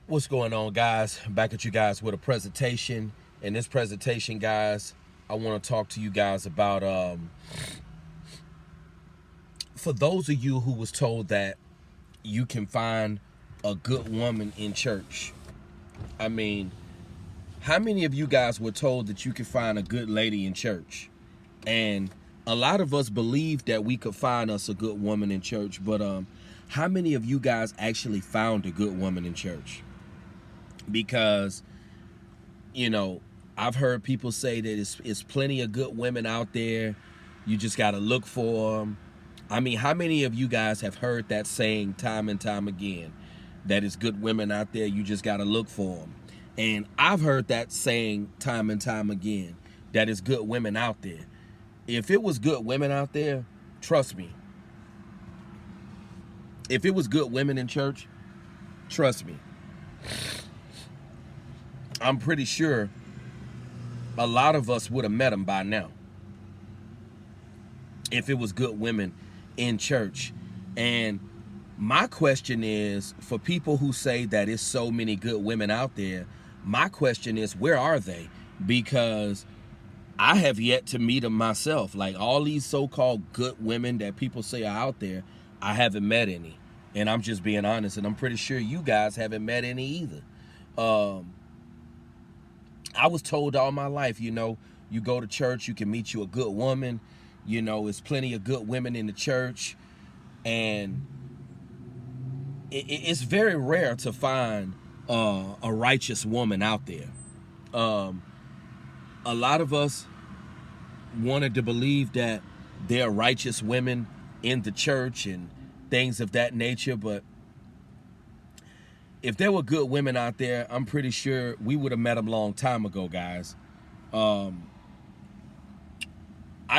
What's going on, guys? Back at you guys with a presentation. In this presentation, guys, I want to talk to you guys about for those of you who was told that you can find a good woman in church. I mean, how many of you guys were told that you could find a good lady in church? And a lot of us believed that we could find us a good woman in church, but how many of you guys actually found a good woman in church? Because, you know, I've heard people say that it's plenty of good women out there. You just got to look for them. I mean, how many of you guys have heard that saying time and time again? That it's good women out there, you just got to look for them. And I've heard that saying time and time again, that it's good women out there. If it was good women out there, trust me. If it was good women in church, trust me. I'm pretty sure a lot of us would have met them by now. If it was good women in church. And my question is, for people who say that it's so many good women out there, my question is, where are they? Because I have yet to meet them myself. Like all these so-called good women that people say are out there, I haven't met any. And I'm just being honest, and I'm pretty sure you guys haven't met any either. I was told all my life, you know, you go to church, you can meet you a good woman. You know, there's plenty of good women in the church. And it's very rare to find a righteous woman out there. A lot of us wanted to believe that there are righteous women in the church and things of that nature, but if there were good women out there, I'm pretty sure we would have met them a long time ago, guys. I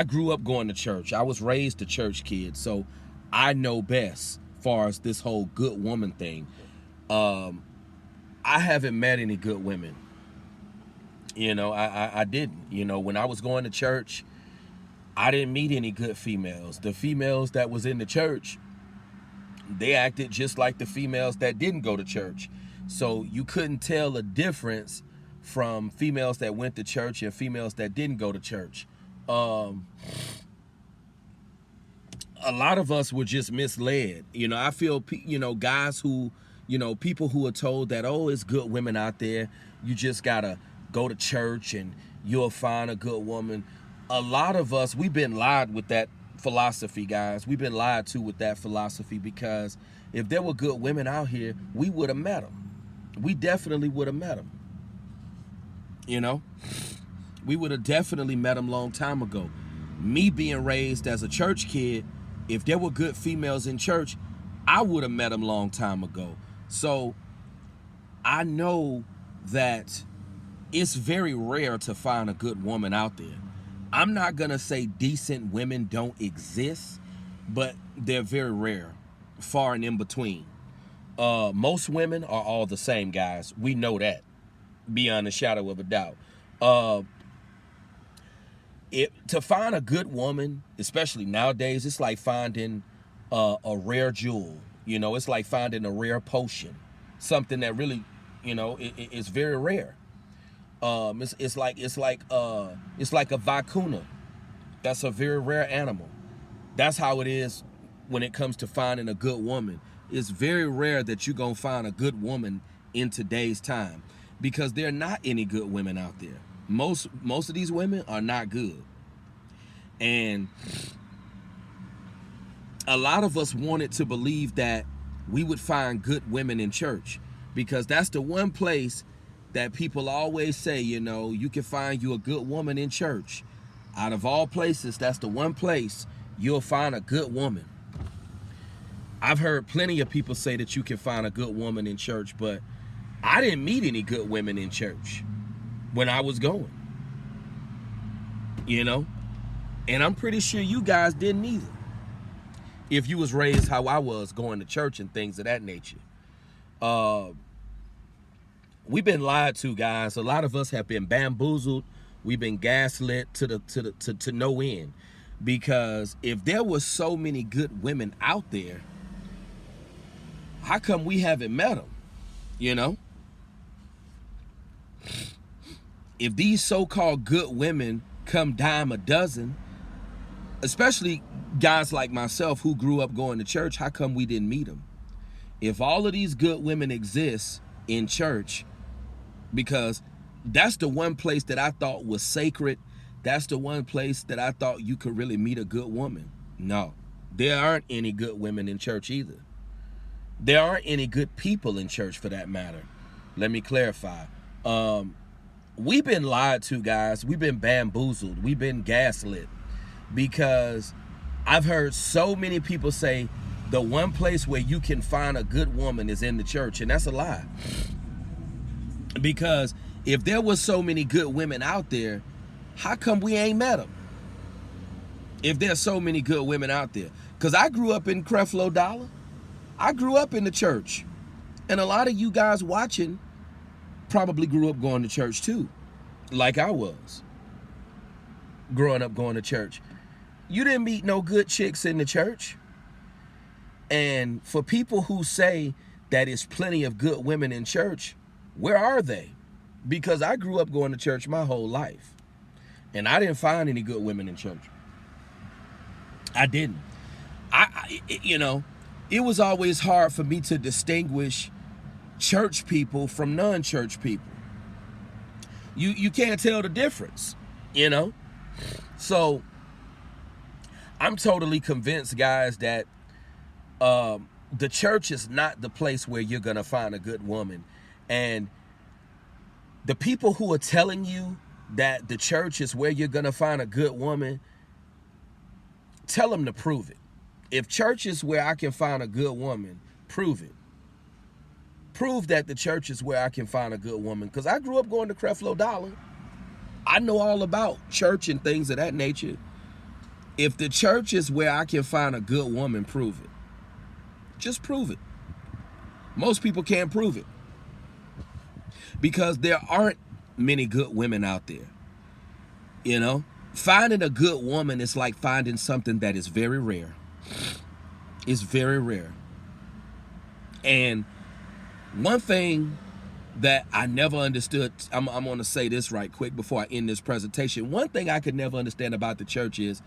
grew up going to church. I was raised a church kid, so I know best as far as this whole good woman thing. I haven't met any good women. You know, I didn't. You know, when I was going to church, I didn't meet any good females. The females that was in the church, they acted just like the females that didn't go to church. So you couldn't tell a difference from females that went to church and females that didn't go to church. A lot of us were just misled. You know, I feel, you know, guys who, you know, people who are told that, oh, it's good women out there. You just got to go to church and you'll find a good woman. A lot of us, we've been lied with that philosophy, guys. We've been lied to with that philosophy, because if there were good women out here, we would have met them. We definitely would have met them. You know, we would have definitely met them a long time ago. Me being raised as a church kid, if there were good females in church, I would have met them a long time ago. So I know that it's very rare to find a good woman out there. I'm not going to say decent women don't exist, but they're very rare, far and in between. Most women are all the same, guys. We know that, beyond a shadow of a doubt. To find a good woman, especially nowadays, it's like finding a rare jewel. You know, it's like finding a rare potion, something that really, you know, it's very rare. It's like a vicuna. That's a very rare animal. That's how it is when it comes to finding a good woman. It's very rare that you're gonna find a good woman in today's time, because there are not any good women out there. Most of these women are not good. And a lot of us wanted to believe that we would find good women in church, because that's the one place that people always say, you know, you can find you a good woman in church. Out of all places, that's the one place you'll find a good woman. I've heard plenty of people say that you can find a good woman in church, but I didn't meet any good women in church when I was going. You know? And I'm pretty sure you guys didn't either, if you was raised how I was, going to church and things of that nature. We've been lied to, guys. A lot of us have been bamboozled. We've been gaslit to no end. Because if there were so many good women out there, how come we haven't met them? You know? If these so-called good women come dime a dozen, especially guys like myself who grew up going to church, how come we didn't meet them? If all of these good women exist in church, because that's the one place that I thought was sacred, that's the one place that I thought you could really meet a good woman. No, there aren't any good women in church either. There aren't any good people in church for that matter. Let me clarify. We've been lied to, guys. We've been bamboozled. We've been gaslit, because I've heard so many people say the one place where you can find a good woman is in the church, and that's a lie. Because if there was so many good women out there, how come we ain't met them? If there's so many good women out there. Because I grew up in Creflo Dollar. I grew up in the church. And a lot of you guys watching probably grew up going to church too, like I was growing up going to church. You didn't meet no good chicks in the church. And for people who say that there's plenty of good women in church, where are they? Because I grew up going to church my whole life, and I didn't find any good women in church. I didn't. It was always hard for me to distinguish church people from non-church people. You can't tell the difference, So I'm totally convinced, guys, that the church is not the place where you're gonna find a good woman. And the people who are telling you that the church is where you're gonna find a good woman, tell them to prove it. If church is where I can find a good woman, prove it. Prove that the church is where I can find a good woman. Because I grew up going to Creflo Dollar. I know all about church and things of that nature. If the church is where I can find a good woman, prove it. Just prove it. Most people can't prove it, because there aren't many good women out there. Finding a good woman is like finding something that is very rare. It's very rare. And one thing that I never understood, I'm going to say this right quick before I end this presentation. One thing I could never understand about the church is,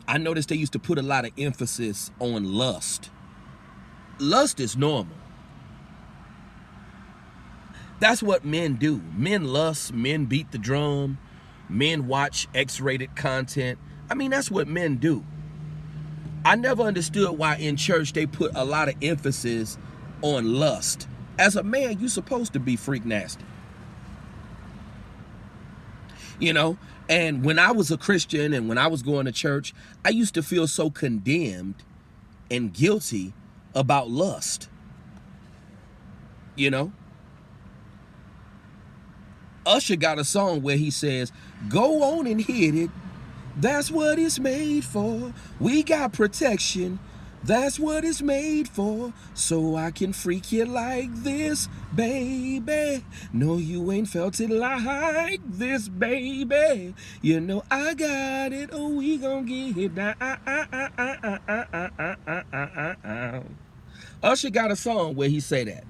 I noticed they used to put a lot of emphasis on lust. Lust is normal. That's what men do. Men lust, men beat the drum, men watch X-rated content. That's what men do. I never understood why in church they put a lot of emphasis on lust. As a man, you're supposed to be freak nasty. And when I was a Christian and when I was going to church, I used to feel so condemned and guilty about lust. Usher got a song where he says, "Go on and hit it. That's what it's made for. We got protection. That's what it's made for. So I can freak you like this, baby. No, you ain't felt it like this, baby. I got it. Oh, we gon' get it down." Usher got a song where he say that.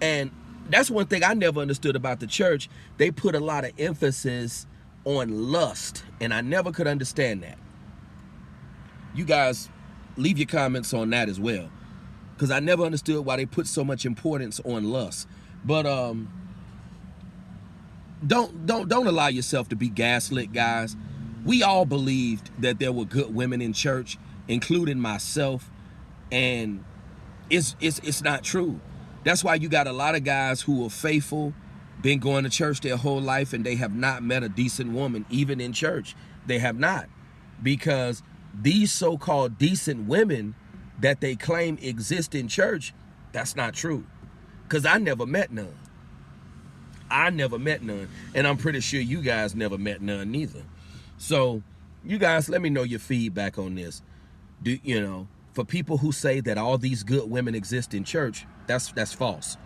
And that's one thing I never understood about the church. They put a lot of emphasis on lust, and I never could understand that. You guys leave your comments on that as well, because I never understood why they put so much importance on lust. But don't allow yourself to be gaslit, guys. We all believed that there were good women in church, including myself, and it's not true. That's why you got a lot of guys who are faithful, been going to church their whole life, and they have not met a decent woman, even in church. They have not. Because these so-called decent women that they claim exist in church, that's not true. Because I never met none. I never met none. And I'm pretty sure you guys never met none neither. So, you guys, let me know your feedback on this. For people who say that all these good women exist in church, that's false.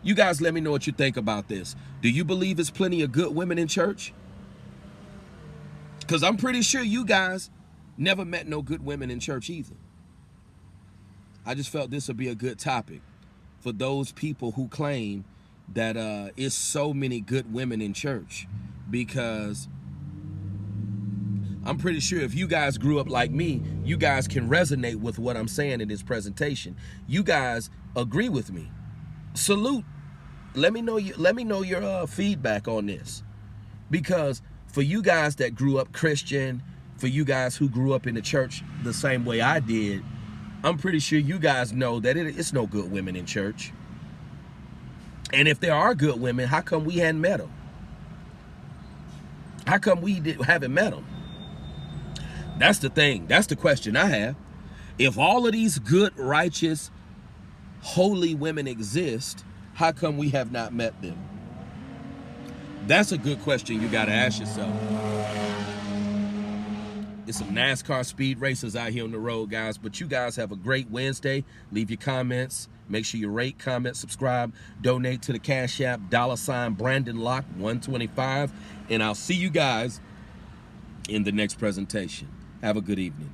You guys let me know what you think about this. Do you believe there's plenty of good women in church? Because I'm pretty sure you guys never met no good women in church either. I just felt this would be a good topic for those people who claim that is so many good women in church, because I'm pretty sure if you guys grew up like me, you guys can resonate with what I'm saying in this presentation. You guys agree with me. Salute. Let me know your feedback on this, because for you guys that grew up Christian, for you guys who grew up in the church the same way I did, I'm pretty sure you guys know that it's no good women in church. And if there are good women, how come we hadn't met them? How come we haven't met them? That's the thing. That's the question I have. If all of these good, righteous, holy women exist, how come we have not met them? That's a good question you got to ask yourself. It's some NASCAR speed racers out here on the road, guys. But you guys have a great Wednesday. Leave your comments. Make sure you rate, comment, subscribe, donate to the Cash App, $ Brandon Locke 125. And I'll see you guys in the next presentation. Have a good evening.